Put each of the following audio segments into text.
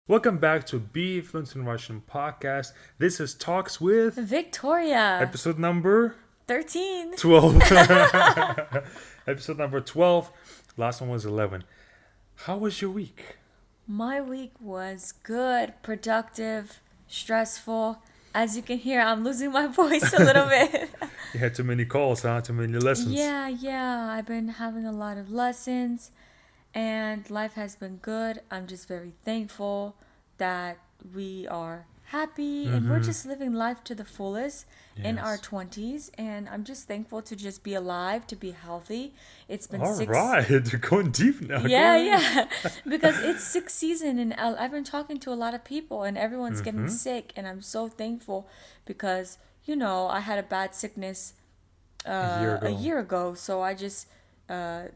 Welcome back to Be Fluent in Russian podcast. This is Talks with Victoria. episode number 13. 12. Episode number 12. Last one was 11. How was your week? My week was good, productive, stressful. As you can hear, I'm losing my voice a little bit. You had too many calls, huh? Too many lessons. Yeah. I've been having a lot of lessons and life has been good. I'm just very thankful that we are happy and we're just living life to the fullest in our Yes. 20s, and I'm just thankful to just be alive, to be healthy. It's been All six right. You're going deep now. Yeah. Because it's sixth season and I've been talking to a lot of people and everyone's getting sick, and I'm so thankful because I had a bad sickness year a ago. year ago, so I just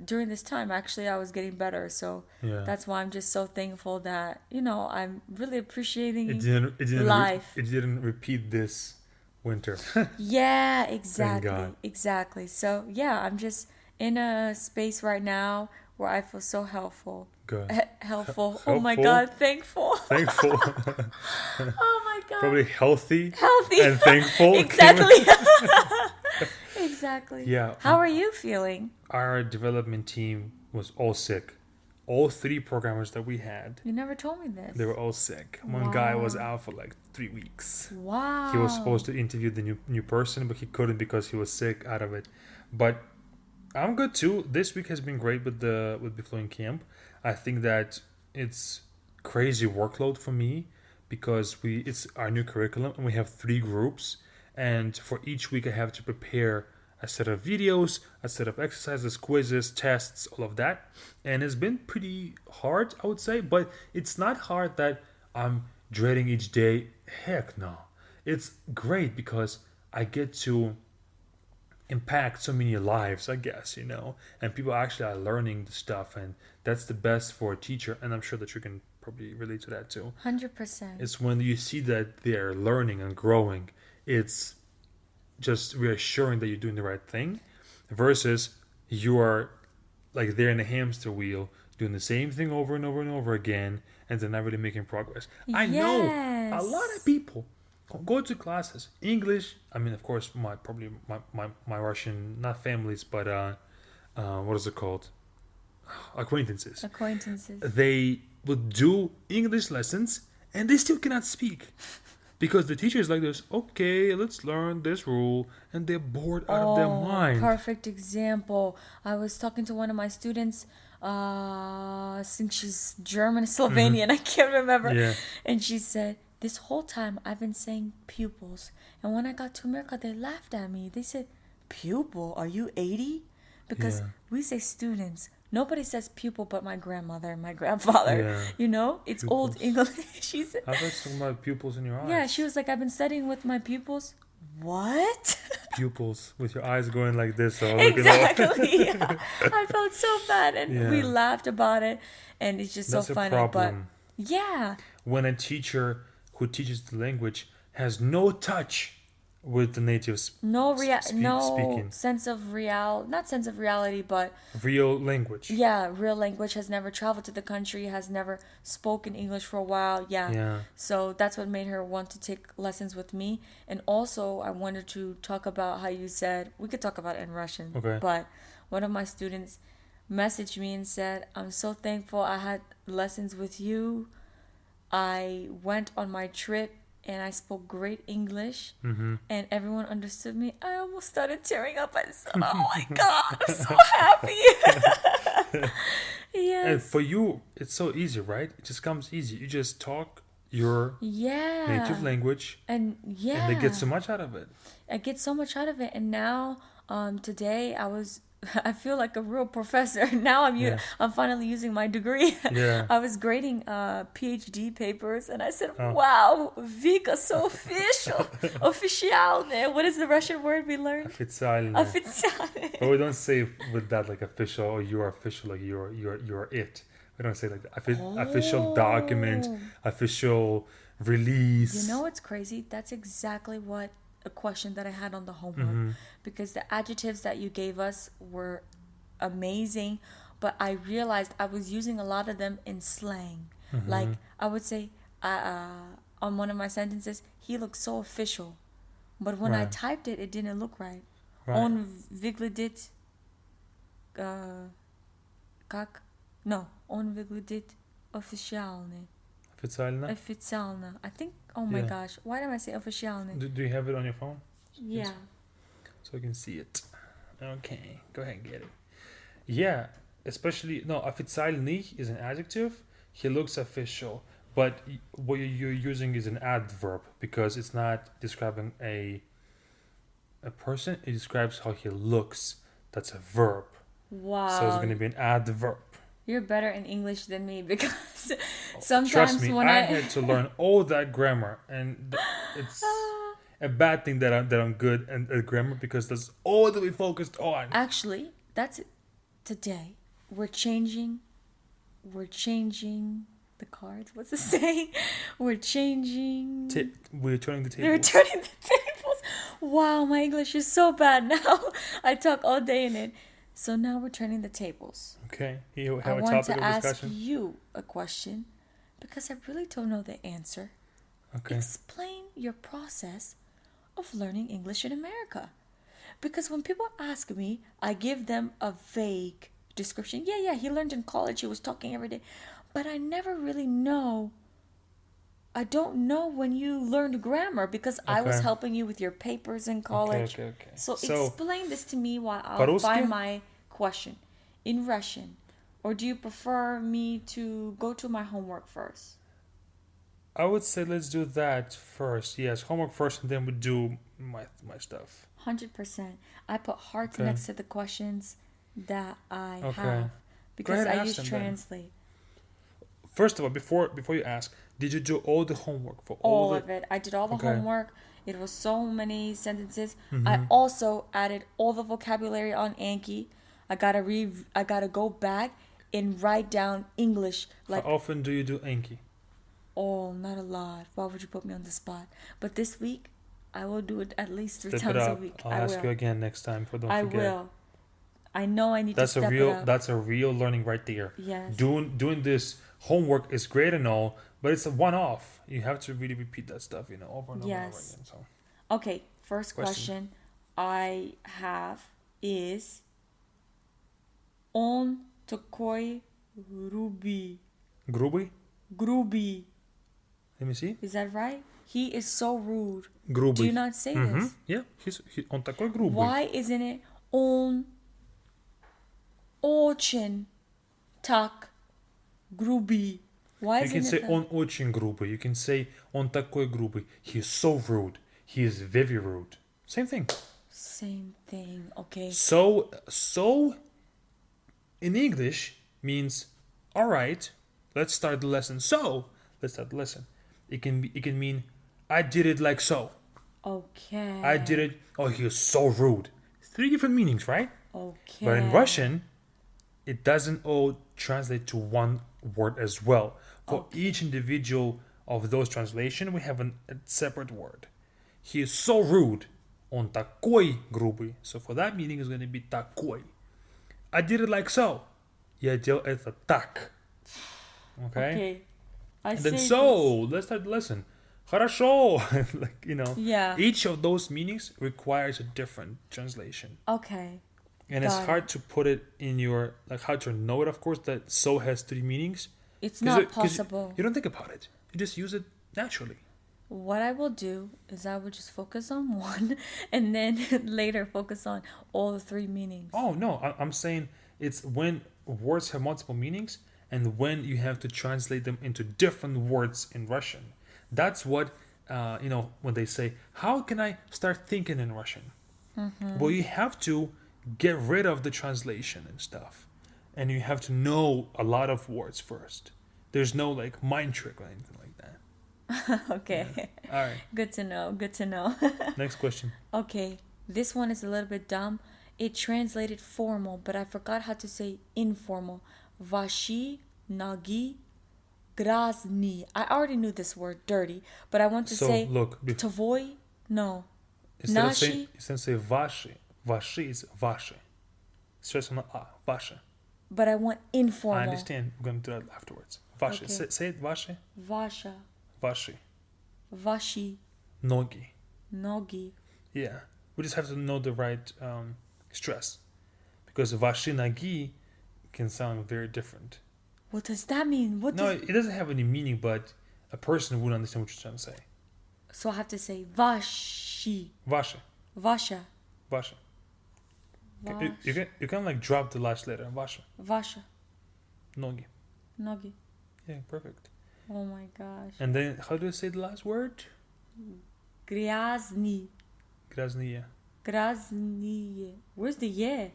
during this time actually I was getting better, so Yeah. that's why I'm just so thankful that I'm really appreciating It life. didn't repeat this winter. Yeah, God. exactly. So yeah, I'm just in a space right now where I feel so helpful. Good. Helpful. Oh my Helpful? God, thankful. Thankful. Oh my God. Probably healthy Healthy. and thankful. Exactly. Exactly. Yeah. How are you feeling? Our development team was all sick. All three programmers that we had, You never told me this. they were all sick. One guy was Wow. out for like 3 weeks. Wow. He was supposed to interview the new person, but he couldn't because he was sick out of it. But I'm good too. This week has been great with the Fluent Camp. I think that it's crazy workload for me because it's our new curriculum and we have 3 groups, and for each week I have to prepare a set of videos, a set of exercises, quizzes, tests, all of that. And it's been pretty hard, I would say, but it's not hard that I'm dreading each day. Heck no. It's great because I get to impact so many lives, I guess, and people actually are learning the stuff, and that's the best for a teacher, and I'm sure that you can probably relate to that too. 100%. It's when you see that they're learning and growing, it's just reassuring that you're doing the right thing versus you are like they're in a hamster wheel doing the same thing over and over and over again, and they're not really making progress. I know a lot of Yes. people go to classes English. I mean, of course, my Russian, not families, but what is it called, acquaintances. Acquaintances. They would do English lessons and they still cannot speak because the teacher is like this. Okay, let's learn this rule, and they're bored out of their mind. Perfect example. I was talking to one of my students. I think she's German, Slovenian. I can't remember. Yeah. And she said, "This whole time I've been saying pupils, and when I got to America, they laughed at me. They said, 'Pupil? Are you 80?' Because Yeah. we say students. Nobody says pupil but my grandmother and my grandfather. Yeah. It's old Pupils. English." She said, How about talking about pupils in your eyes? "Yeah." She was like, "I've been studying with my pupils." What? Pupils with your eyes going like this. Or looking all- Exactly. I felt so bad, and we Yeah. laughed about it, and it's just That's so a funny. problem. But yeah, When a teacher who teaches the language has no touch with the natives no speaking sense of not sense of reality, but real language. yeah, real language, has never traveled to the country, has never spoken English for a while. Yeah. So that's what made her want to take lessons with me. And also, I wanted to talk about how you said, we could talk about it in Russian. Okay. But one of my students messaged me and said, "I'm so thankful I had lessons with you. I went on my trip and I spoke great English and everyone understood me." I almost started tearing up. I said, "Oh my God, I'm so happy." And Yes. for you, it's so easy, right? It just comes easy. You just talk your Yeah. native language, And yeah. and they get so much out of it. I get so much out of it. And now, today I feel like a real professor. Now Yeah. I'm finally using my degree. Yeah. I was grading PhD papers, and I said, Oh. "Wow, Vika, so official, официальное." What is the Russian word we learned? Официально. Официальное. But we don't say with that like official, or you are official, like you're it. We don't say like that. Official document, official release. You know what's crazy? That's exactly what a question that I had on the homework, Mm-hmm. because the adjectives that you gave us were amazing, but I realized I was using a lot of them in slang. Mm-hmm. Like I would say, on one of my sentences, he looks so official. But when I Right. typed it, it didn't look right. Right. On выглядит как? No, он выглядит официально. Официально? Официально. I think, oh my Yeah. gosh, why did I say официально? Do you have it on your phone? Yeah. So you can see it. Okay, go ahead and get it. Yeah, especially, no, официальный is an adjective. He looks official. But what you're using is an adverb because it's not describing a person. It describes how he looks. That's a verb. Wow. So it's going to be an adverb. You're better in English than me because Trust sometimes me, when I had to learn all that grammar, and it's a bad thing that I'm good at grammar because that's all that we focused on. Actually, that's it. Today we're changing the cards. What's the saying? We're changing. We're turning the We're tables. turning the tables. Wow, my English is so bad now. I talk all day in it. So now we're turning the tables. Okay, you I have a want topic to of ask discussion. you a question because I really don't know the answer. Okay. Explain your process of learning English in America. Because when people ask me, I give them a vague description. Yeah, he learned in college. He was talking every day. But I never really know. I don't know when you learned grammar because I was Okay. helping you with your papers in college. Okay. So So, explain this to me while I'll по-русски? find my question in Russian. Or do you prefer me to go to my homework first? I would say let's do that first. Yes, homework first, and then we do my stuff. 100%. I put hearts Okay. next to the questions that I Okay. have because ahead, I ask use them then. Translate. First of all, before you ask, did you do all the homework for All the? of it. I did all the Okay. homework. It was so many sentences. Mhm. I also added all the vocabulary on Anki. I gotta go back and write down English like, How often do you do Anki? oh, not a lot. Why would you put me on the spot? But this week, I will do it at least 3 Step it times a up. week. I'll I ask will. you again next time. For don't I forget. will. I know I need That's to a step real. it up. That's a real learning right there. Yes. Doing this homework is great and all, but it's a one-off. You have to really repeat that stuff, over and over and over Yes. again. So Okay, first Question. question I have is он такой грубый. Грубый. let me see. Is that right? He is so rude. Грубый. Do you not say this? Yeah, он такой грубый. Why isn't it он очень так грубый? Why You isn't can it say that? он очень грубый. You can say он такой грубый. He is so rude. He is very rude. Same thing. Same thing. Okay. So in English means all right. Let's start the lesson. So let's start the lesson. It can mean I did it like so. Okay. I did it. Oh, he is so rude. 3 different meanings, right? Okay. But in Russian, it doesn't all translate to one word as well. For each individual of those translation, we have a separate word. He is so rude. Он такой грубый. So for that meaning, it's going to be такой. I did it like so. Я делал это так. Okay? Okay. I And then say so, let's start the lesson. Хорошо. this. Yeah. Each of those meanings requires a different translation. Okay. And it's Got hard to put it in your, hard to know it, of course, that so has 3 meanings. It's 'Cause not 'cause possible. You don't think about it. You just use it naturally. What I will do is I will just focus on one and then later focus on all the 3 meanings. Oh, no. I'm saying it's when words have multiple meanings and when you have to translate them into different words in Russian. That's what, when they say, how can I start thinking in Russian? Well, you have to get rid of the translation and stuff. And you have to know a lot of words first. There's no mind trick or anything like that. Okay. All right. Good to know. Good to know. Next question. Okay. This one is a little bit dumb. It translated formal, but I forgot how to say informal. Vashi nagi grazny. I already knew this word, dirty, but I want to So, say look, tavoy. No. instead of Nashi. saying vashi, vashi is vashi. Stress on the vashi. But I want informal. I understand. We're going to do that afterwards. Vashi. Okay. Say it, vashi. Vasha. Vashi. Vashi. Nogi. Nogi. Yeah. We just have to know the right stress. Because Vashi Nagi can sound very different. What does that mean? It doesn't have any meaning, but a person wouldn't understand what you're trying to say. So I have to say Vashi. Vasha. Vasha. Vasha. You can like drop the last letter. Vasha. Vasha. Nogi. Nogi. Yeah, perfect. Oh my gosh. And then how do you say the last word? Gryazny. Grazniya. Grazny. Where's the yeah?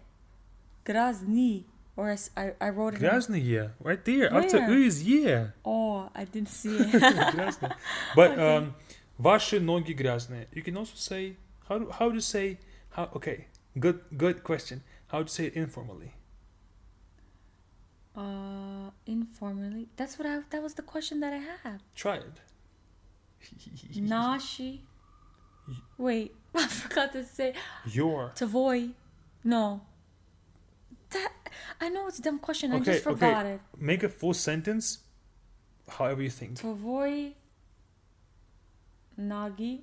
Grazny. Or I wrote it. Grazniya. Right there. Where? After U is yeah. Oh, I didn't see it. Grazny. But Okay. Ваши ноги грязные. You can also say how do you say how? Okay, good question. How to say it informally? Informally. That was the question that I had. Try it. Nashi. Wait, I forgot to say. Your. Tavoy. No. That I know it's a dumb question. I just forgot it. Make a full sentence. However you think. Tavoy. Nagi.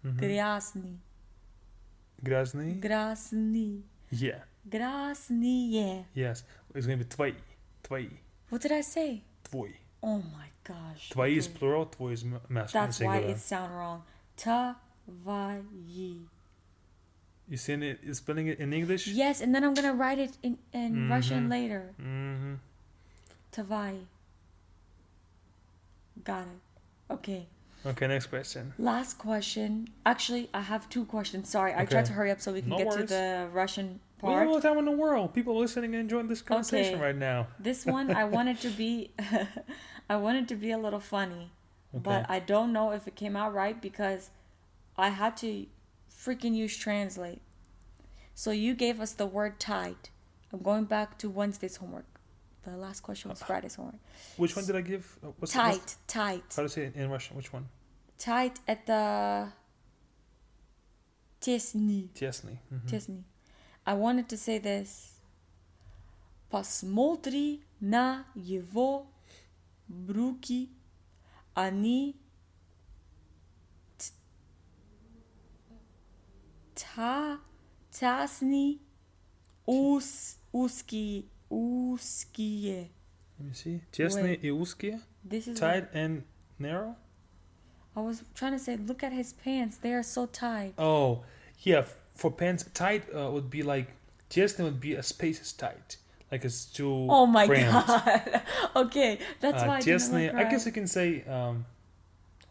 Gryazny. Грязный. Grasny. Yeah. Grasny. Yeah. Yes. It's gonna be твои. Твои. What did I say? Твой. Oh my gosh. Твои is Okay. plural. Твой is masculine. That's why singular. it sound wrong. Tavayi. You seen it? You spelling it in English? Yes, and then I'm gonna write it in Russian later. Mm-hmm. Tavai. Got it. Okay. Okay. Next question. Last question. Actually, I have two questions. Sorry, I tried Okay. to hurry up so we can No get worries. to the Russian We have part. all the time in the world. People listening and enjoying this conversation Okay. right now. This one I wanted to be I wanted to be a little funny. Okay. But I don't know if it came out right because I had to freaking use Translate. So you gave us the word tight. I'm going back to Wednesday's homework. The last question was Friday's homework. Which one did I give? What's Tight. How to say it in Russian? Which one? Tight at the тесни. Тесный. Тесни. I wanted to say this. Посмотри на его брюки. Они тесни, узкие. Let me see. Тесные и узкие. This is Tight and narrow. I was trying to say, look at his pants. They are so tight. Oh, yeah. For pants, tight would be like тесный would be a space is tight, like it's too. Oh my cramped. god. Okay, that's why I didn't Тесные. look I right. guess you can say.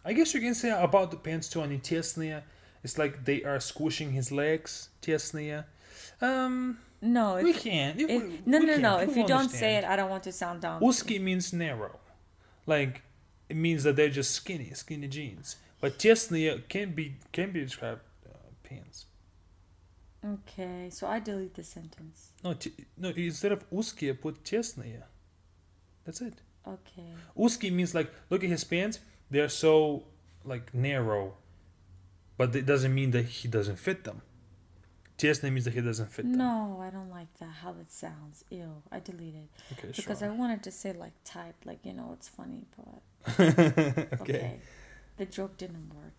I guess you can say about the pants too. Они тесные. It's like they are squishing his legs. Тесные. No, We if, can't. no. People If you don't understand. say it, I don't want to sound dumb. Узкий means narrow. Like it means that they're just skinny jeans. But тесные can be described pants. Okay, so I delete the sentence. No, instead of узкие, put тесные. That's it. Okay. Узкий means like look at his pants. They're so like narrow, but it doesn't mean that he doesn't fit them. Тесные means that he doesn't fit them. No, I don't like that. How it sounds. Ew. I deleted Okay, because sure. I wanted to say like type, like it's funny, but Okay. The joke didn't work.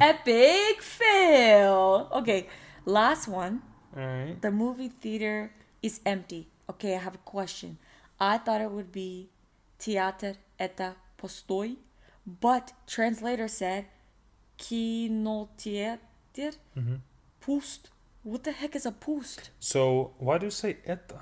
Epic fail. Okay, last one. All right. The movie theater is empty. Okay, I have a question. I thought it would be Театр это пустой, but translator said кинотеатр пуст. What the heck is a pust? So why do you say это?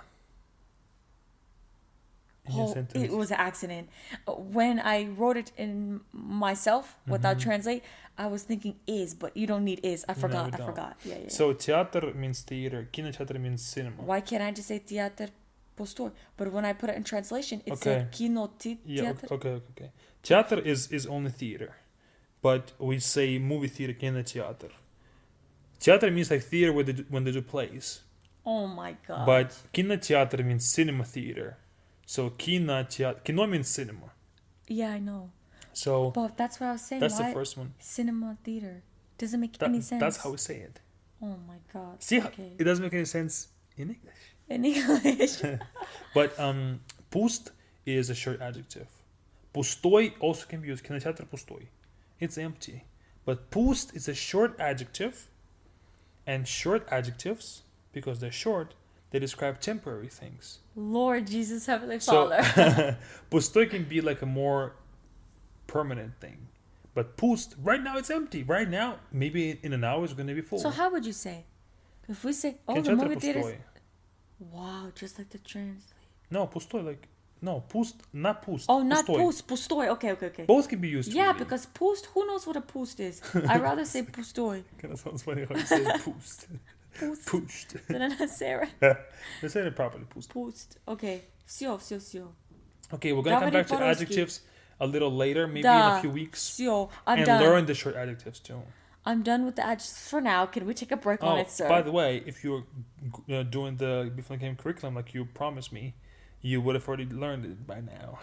In your Oh, sentence? it was an accident. When I wrote it in myself without translate, I was thinking is, but you don't need is. I forgot. we I don't. forgot. Yeah. So театр means theater. Кинотеатр means cinema. Why can't I just say театр пустой? But when I put it in translation, it Okay. said кинотеатр. Yeah. Okay. Theater is only theater, but we say movie theater кинотеатр. Theater means like theater when they do plays. Oh my god. But кинотеатр means cinema theater. So кино means cinema. Yeah, I know. So But that's what I was saying. that's Why the first one. cinema theater doesn't make any sense. That's how we say it. Oh my god. See, Okay. it doesn't make any sense in English. In English. But pust is a short adjective. Пустой also can be used. Кинотеатр пустой. It's empty. But pust is a short adjective. And short adjectives, because they're short, they describe temporary things. Lord Jesus, Heavenly So, Father. пустой can be like a more permanent thing. But pust, right now it's empty. Right now, maybe in an hour it's going to be full. So how would you say? If we say, oh, the Кинотеатр movie theaters... пустой. Wow, just like the translate. No, пустой, like... No, pust, not pust. Oh, not пустой. pust. Pustoi. Okay. Both can be used. Yeah, really. because pust, who knows what a pust is? I'd rather say pustoi. Kind of sounds funny how you say pust. Pust. Pushed. Did I not say it right? They said it properly, pust. Pust. Okay. Все. Okay, we're going to come Говори back to по-русски. adjectives a little later, maybe Да. in a few weeks. Все. I'm And done. learn the short adjectives too. I'm done with the adjectives for now. Can we take a break on Oh, it, sir? by the way, if you're doing the Before Game curriculum like you promised me, you would have already learned it by now.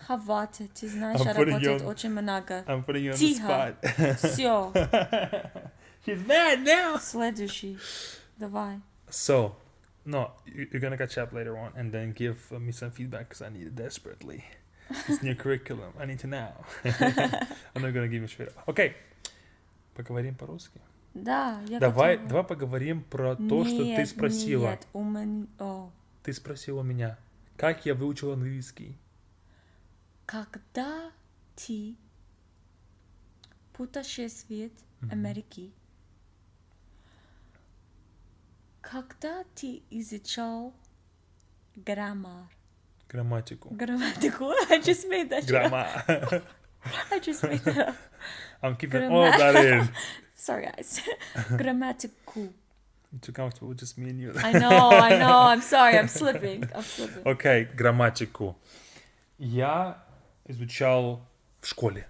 Хватит. Ты знаешь, I'm putting you работает on- очень много. I'm putting you on the Тихо. spot. Все. She's mad now. Следующий. Давай. So, no, you're gonna catch up later on and then give me some feedback because I need it desperately. This new curriculum, I need to know. I'm not gonna give you straight up. Okay, поговорим по-русски. Да, я Давай хотела. поговорим про то, что ты спросила. Нет, у меня... О. Ты спросила меня, как я выучил английский. Когда ты путешествуешь в Америке, когда ты изучал граммар, Грамматику. грамматику, I just made that shit up. Грамма. I just made that up. I'm keeping all that in. Sorry, guys. Грамматику. You're too comfortable with just me and you. I know. I'm sorry. I'm slipping. Окей, грамматику. Я изучал в школе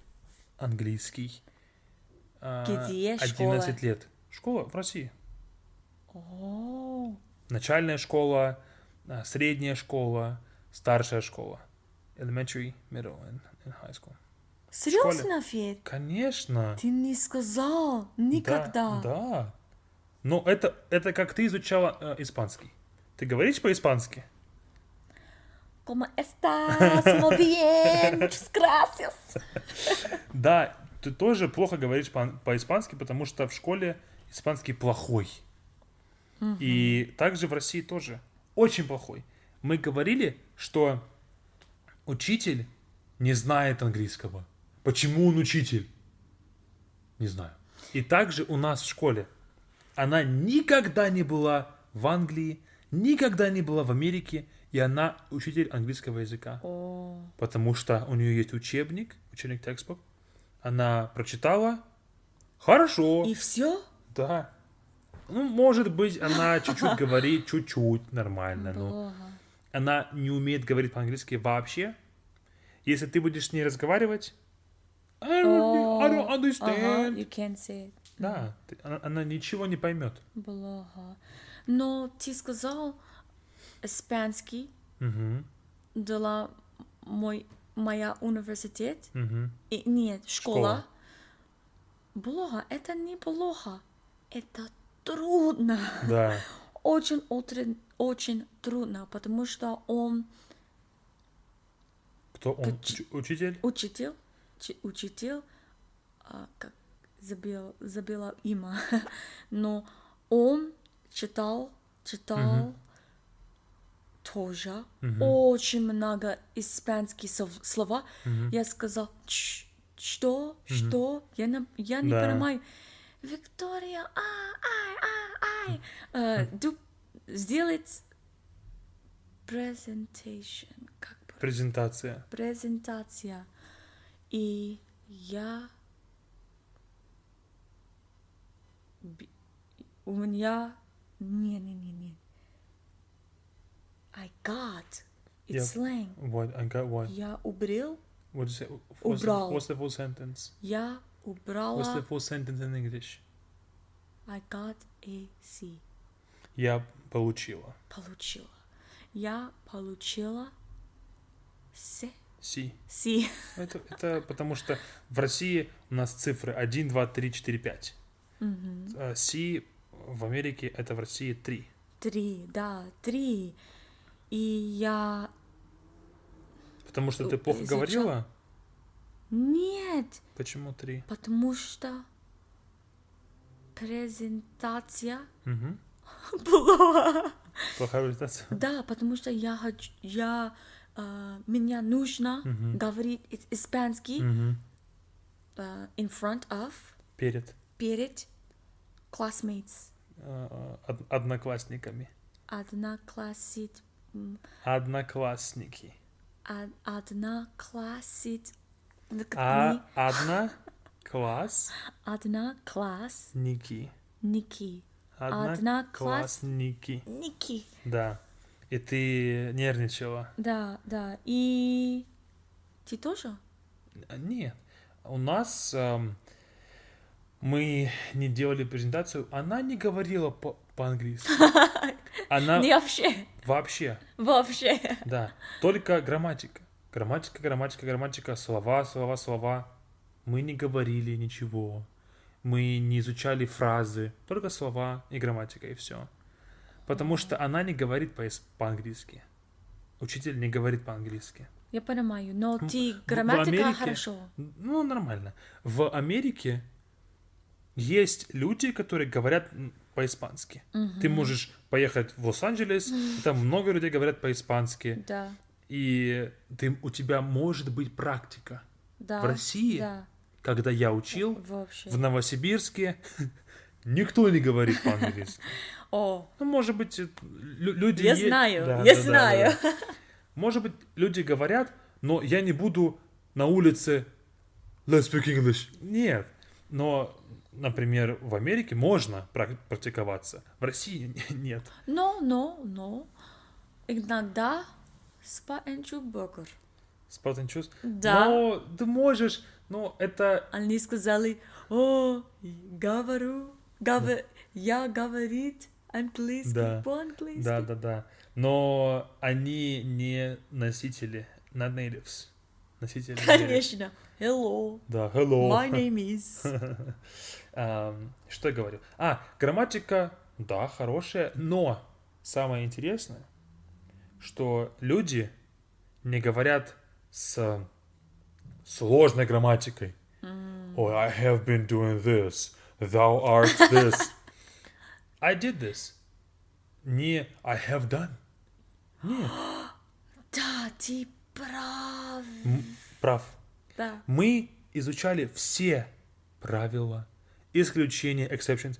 английский. Где 11 школа? лет. Школа в России. О, Начальная школа, средняя школа, старшая школа. Elementary, middle and high school. серьезно, Фед? Конечно. Ты не сказал никогда. Да. Но это как ты изучала испанский. Ты говоришь по-испански? ¿Cómo estás? Muy bien. Muchas gracias. Да, ты тоже плохо говоришь по-испански, потому что в школе испанский плохой. И также в России тоже очень плохой. Мы говорили, что учитель не знает английского. Почему он учитель? Не знаю. И также у нас в школе. Она никогда не была в Англии, никогда не была в Америке, и она учитель английского языка. О, Потому что у нее есть учебник текстбук. Она прочитала. Хорошо. и все? Да. Ну, может быть, она чуть-чуть говорит, чуть-чуть нормально. Но Плохо. она не умеет говорить по-английски вообще. Если ты будешь с ней разговаривать, I don't understand. You can't say it. Да, она ничего не поймет. Плохо. Но ты сказал испанский Мгм, для моя университет? мгм. И, нет, школа. Плохо. Это не плохо. Это трудно. Да. Очень трудно, потому что он Кто он? Учитель? учитель, как забила имя, но он читал тоже очень много испанских слова. Я сказал, что? Я не Да. понимаю. Виктория, сделать presentation, как бы, Презентация. презентация. И у меня не. I got. It's Yeah. slang. What? I got what? Я убрал. What did you say? Убрал. What's the full sentence? Я What's the убрала. full sentence in English? I got a C. Я получила. Получила. Я получила C. C. C. Это потому что в России у нас цифры 1, 2, 3, 4, 5. C в Америке это в России 3. 3. И я Потому что ты плохо Изучала. говорила? Нет, Почему 3? потому что презентация Угу. была. Плохая презентация. Да, потому что мне нужно Мгм. говорить испанский Угу. in front of, перед classmates, Одноклассниками. одноклассник, Одноклассники. одноклассник, Одноклассники. одноклассники, Одноклассники. Да. И ты нервничала? да, и ты тоже? Нет. У нас мы не делали презентацию. Она не говорила по-английски. Она Не вообще. вообще. Да. Только грамматика. Грамматика. Слова. Мы не говорили ничего. Мы не изучали фразы. Только слова и грамматика, и все. Потому что она не говорит по-английски. Учитель не говорит по-английски. Я понимаю, но ты в грамматика Америке- хорошо. Ну, нормально. В Америке есть люди, которые говорят по-испански. Ты можешь поехать в Лос-Анджелес, и там много людей говорят по-испански. Да, И у тебя может быть практика. да. В России, Да, когда я учил, вообще. в Новосибирске, никто не говорит по-английски. О, Ну, может быть, люди... я знаю, Да, я да, да, знаю. да. Может быть, люди говорят, но я не буду на улице let's speak English. Нет. Но, например, в Америке можно практиковаться. В России нет. Но, иногда спа-энчу бургер. Spot and choose. Да. Но ты можешь, но это... Они сказали, я говорит английский Да. по-английски. Да. Но они не носители, not natives. Носители. Конечно. Hello, Да, hello. my name is. Что я говорю? Грамматика, да, хорошая, но самое интересное, что люди не говорят с сложной грамматикой. Oh, I have been doing this. Thou art this. I did this. Не I have done. Нет. Да, ты прав. Прав. Да. Мы изучали все правила, исключения, exceptions.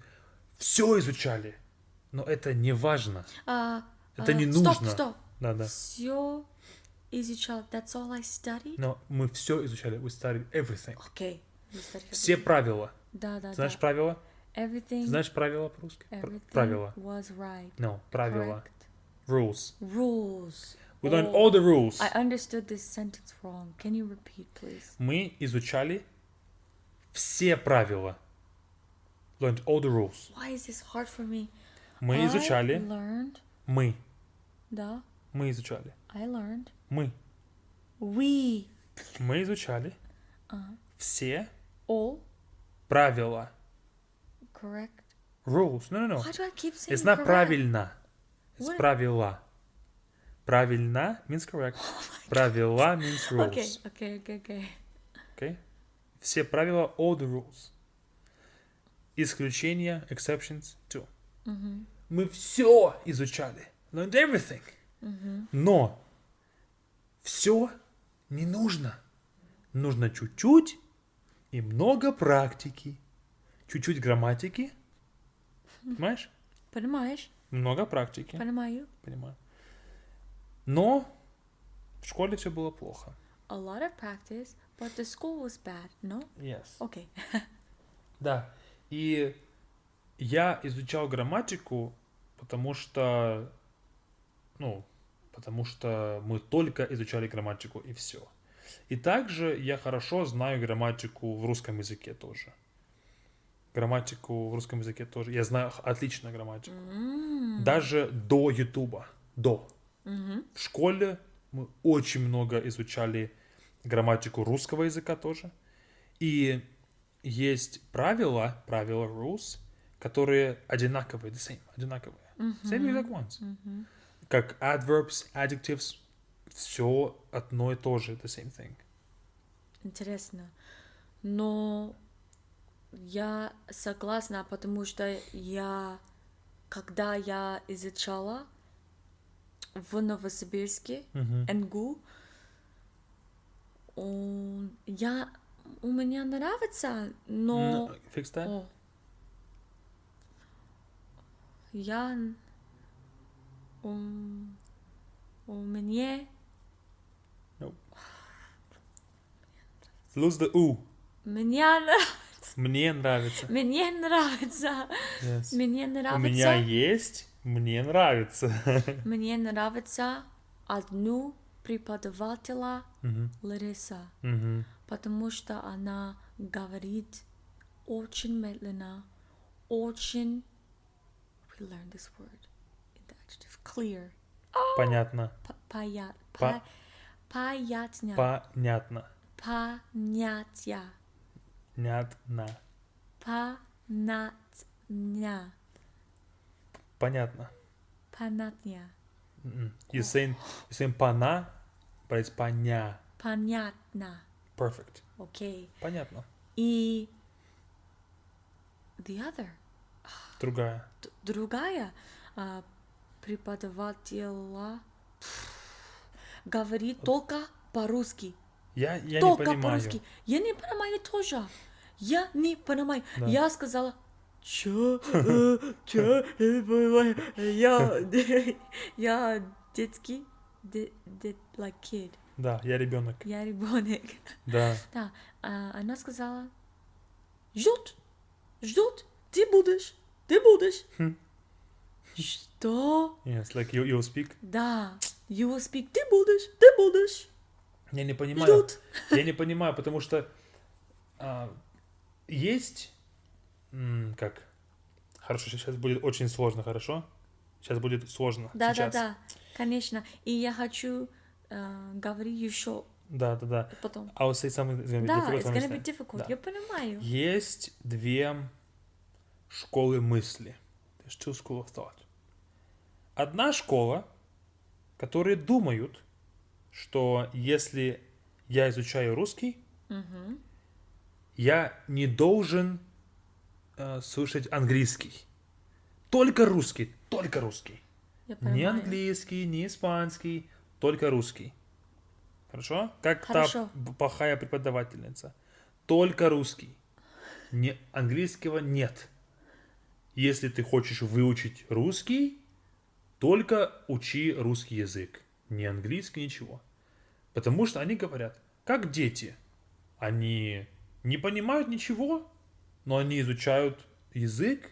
Все изучали. Но это не важно. Это не нужно. Стоп. Да. Все изучал. That's all I studied? Но мы все изучали. We studied everything. Окей. You studied Все everything. правила. Да. Знаешь правила? Everything. Ты знаешь правила по-русски? Everything Правила. was right. No, правила. Correct. Rules. Rules. We learned all the rules. I understood this sentence wrong. Can you repeat, please? Мы изучали все правила. Learned all the rules. Why is this hard for me? Мы изучали. I learned. Мы. Да. Мы изучали. I learned. Мы. We. Мы изучали все All. правила. Correct. Rules. No. Why do I keep saying It's not correct? правильно. It's What? правила. Правильно means correct. Правила means rules. Okay. Okay? Все правила, all the rules. Исключения, exceptions, too. Мы все изучали. Learned everything. Но все не нужно. Нужно чуть-чуть и много практики. Чуть-чуть грамматики. Понимаешь? Понимаешь? Много практики. Понимаю. Понимаю. Но в школе все было плохо. A lot of practice, but the school was bad, no? Yes. Okay. Да. И я изучал грамматику, потому что мы только изучали грамматику и все. И также я хорошо знаю грамматику в русском языке тоже. Грамматику в русском языке тоже. Я знаю отлично грамматику. Даже до Ютуба. В школе мы очень много изучали грамматику русского языка тоже. И есть правила, rules, которые одинаковые, одинаковые. Same exact ones. Как adverbs, adjectives, все одно и то же, the same thing. интересно. Но я согласна, потому что когда я изучала в Новосибирске, НГУ, у меня нравится, но Fix that? О, я у меня Lose the U. меня Мне нравится. мне нравится, Yes. мне У меня нравится, есть, мне нравится. мне нравится одну преподавателя Лариса, потому что она говорит очень медленно, очень. We learned this word in the adjective clear. Понятно. Понятно. Понятно. Понятия. Нятно. Понятня. Понятно. Понятня. You're saying пана, but it's поня. Понятно. Perfect. Окей. Понятно. И the other. Другая преподавателя говорит только по-русски. Я Только не понимаю. по-русски. Я не понимаю тоже. Я не понимаю. Да. Я сказала, чё, не понимаю. Я детский, like kid. Да, я ребенок. Я ребенок. Да. Да. Она сказала, ждут, ты будешь. Что? Yes, like you will speak. Да. You will speak. Ты будешь. Я не понимаю. Ждут. Я не понимаю, потому что есть как. Хорошо, сейчас будет очень сложно, хорошо? Сейчас будет сложно. Да, конечно. И я хочу говорить еще Да. потом. I will say something that's gonna be Да, difficult it's to gonna be understand. difficult. Да. Я понимаю. Есть две школы мысли. There's two school of thought. Одна школа, которые думают, что если я изучаю русский, я не должен слушать английский. Только русский. Я Не понимаю. английский, не испанский, только русский. Хорошо? Как Хорошо. та плохая преподавательница. Только русский. Английского нет. Если ты хочешь выучить русский, только учи русский язык. Не английский, ничего. Потому что они говорят, как дети. Они не понимают ничего, но они изучают язык.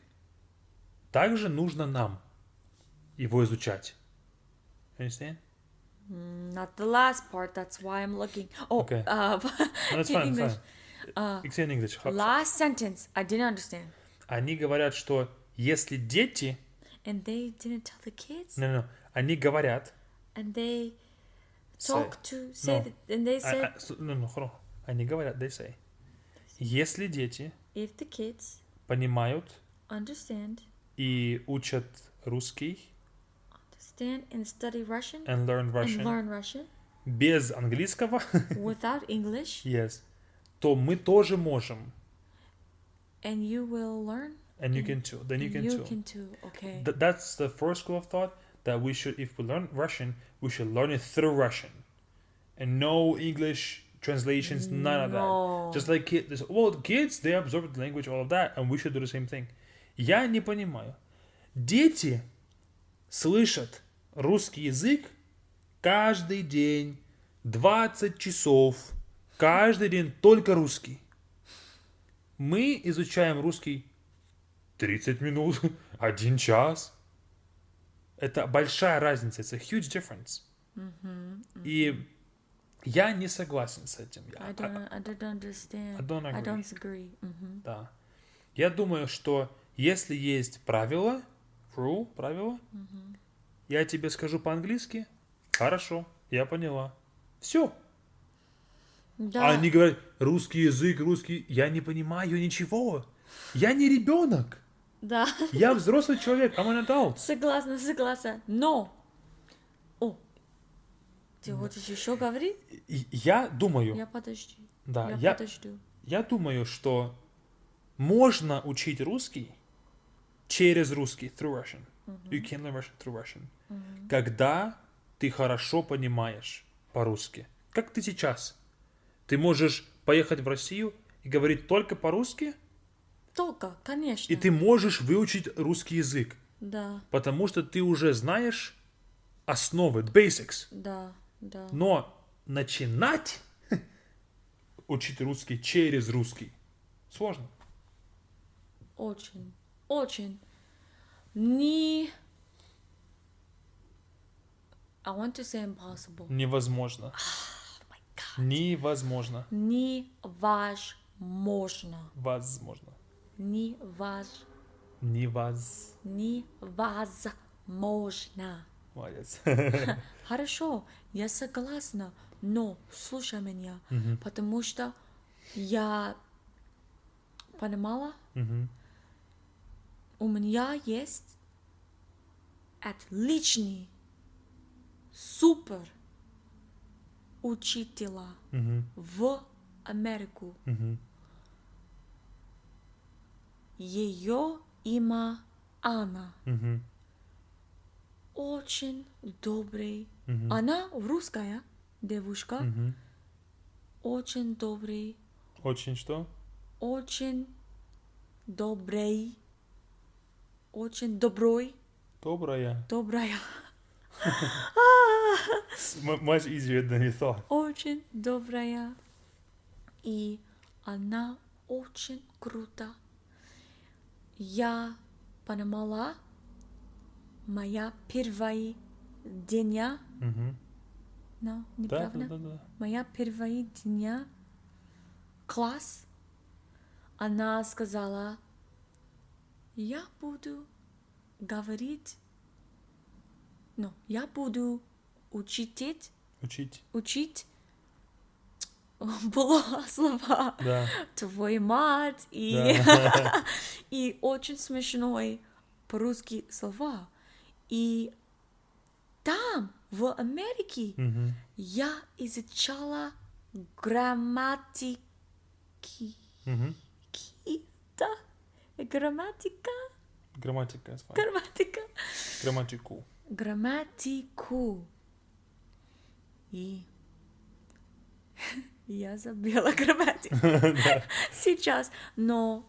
Также нужно нам его изучать. Understand? Not the last part. That's why I'm looking. Oh, Okay. No, that's in fine, English. fine. Explain English. Last sentence. I didn't understand. Они говорят, что если дети... And they didn't tell the kids. No. Они говорят... And they Say. talk to say No. that, and they said No. Они говорят, they say. Если дети if the kids понимают understand и учат русский and study Russian and learn and Russian learn Russian без английского, without English, yes, то мы тоже можем. and you will learn. And you can too. Then you can You too. can too. Okay. That's the first school of thought, that we should, if we learn Russian, we should learn it through Russian. And no English translations, none of No. that. Just like kids. Well, kids, they absorb the language, all of that, and we should do the same thing. Я не понимаю. Дети слышат русский язык каждый день, 20 часов, каждый день только русский. Мы изучаем русский 30 минут, 1 час. Это большая разница. It's a huge difference. И я не согласен с этим. I don't understand. I don't agree. I don't agree. Да. Я думаю, что если есть правило, правило, я тебе скажу по-английски, хорошо, я поняла. Все. Да. А они говорят, русский язык, русский... Я не понимаю ничего. Я не ребенок. Да. Я взрослый человек. I'm an adult. Согласна. Но. О. Ты хочешь еще говорить? Я думаю, Я подожди. Да, Я подожду. я думаю, что можно учить русский через русский, through Russian. You can learn Russian through Russian. Когда ты хорошо понимаешь по-русски. Как ты сейчас. Ты можешь поехать в Россию и говорить только по-русски, Только, конечно. и ты можешь выучить русский язык. Да, Потому что ты уже знаешь основы, basics. да, да. Но начинать учить русский через русский сложно. Очень, очень. Не... I want to say impossible. Невозможно. Невозможно. Невозможно. Возможно. Невозможно. Молодец. Хорошо, я согласна, но слушай меня, потому что я понимала, у меня есть отличный, супер учителя в Америку. Ее имя Анна. Очень добрый. Она русская девушка. Очень добрый. Очень что? Очень добрый. Очень добрый. Добрая. Добрая. Much easier than you thought. Очень добрая. И она очень круто. Я понимала, моя первая дня, no, неправильно? Да. Моя первая дня класс, она сказала, я буду говорить, я буду учить было слова Да. твой мать и, Да. и очень смешной по-русски слова. И там, в Америке, я изучала грамматики. Да? Грамматика? Грамматика. Is fine. Грамматика. Грамматику. Грамматику. И я забила грамматику сейчас, но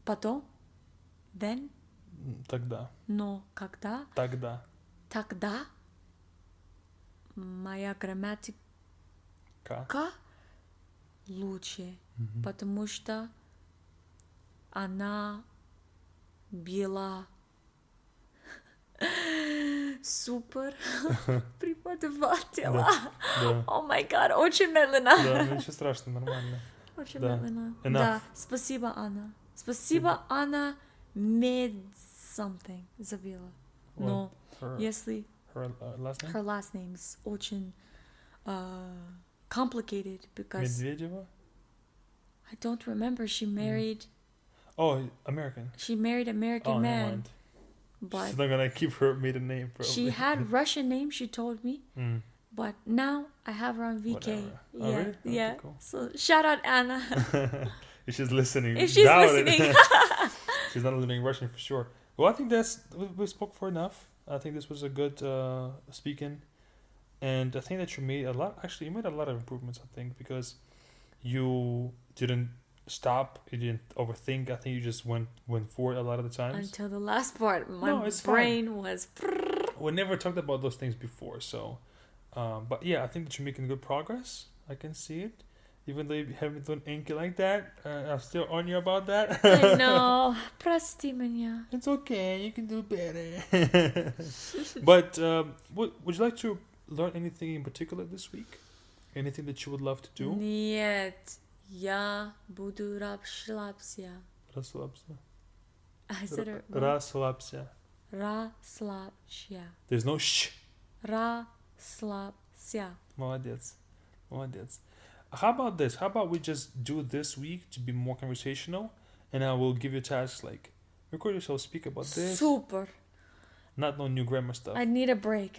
потом, then, Тогда. но когда, тогда моя грамматика лучше, потому что она была супер преподавателя. Да. О май гад, очень медленно. Да, ничего страшного, нормально. Очень Да. медленно. Enough. Да, спасибо, Анна. Спасибо, Анна, made something, забила. Но если Her last name? her last name is очень complicated because Медведева? I don't remember. She married American. American Never man, mind. but She's not gonna keep her maiden name probably. she had Russian name. She told me, but now I have her on VK. Whatever. Oh, Yeah, really? Okay, yeah. cool. So shout out Anna If she's listening. if she's doubt it. listening. She's not learning Russian for sure. Well, I think we spoke for enough. I think this was a good speaking, and I think that you made a lot. Actually, you made a lot of improvements. I think because you didn't stop, you didn't overthink. I think you just went for it a lot of the times. Until the last part, my No, it's brain was. We never talked about those things before, so. But yeah, I think that you're making good progress. I can see it. Even though you haven't done Enki like that, I'm still on you about that. I know. Прости меня. It's okay, you can do better. But would you like to learn anything in particular this week? Anything that you would love to do? Нет, я буду расслабься. Расслабься. I said it wrong. Расслабься. Расслабься. There's no shh. Расслабься. Молодец. Молодец. How about this? How about we just do this week to be more conversational, and I will give you tasks like record yourself, speak about this. Super. Not no new grammar stuff. I need a break.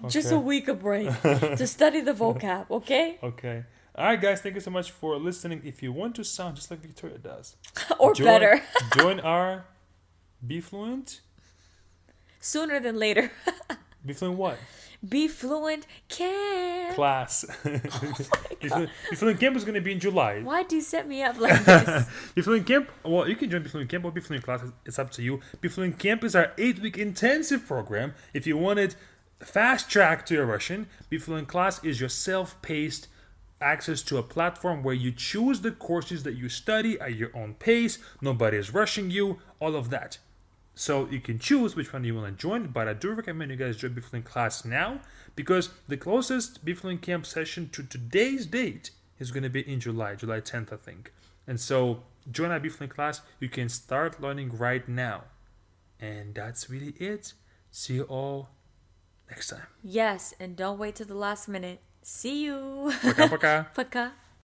Just a Okay. week of break to study the vocab, okay? Okay. All right, guys, thank you so much for listening. If you want to sound just like Victoria does, Or better. join our Be Fluent. Sooner than later. Be Fluent what? Be Fluent Camp. Class. Be Fluent Camp is going to be in July. Why do you set me up like this? Be Fluent Camp, well, you can join Be Fluent Camp or Be Fluent Class. It's up to you. Be Fluent Camp is our 8-week intensive program. If you wanted fast track to your Russian, Be Fluent Class is your self-paced access to a platform where you choose the courses that you study at your own pace. Nobody is rushing you, all of that. So you can choose which one you want to join, but I do recommend you guys join Be Fluent Class now because the closest Be Fluent Camp session to today's date is going to be in July 10th, I think. And so join our Be Fluent Class. You can start learning right now. And that's really it. See you all next time. Yes, and don't wait till the last minute. See you. Пока-пока. Пока.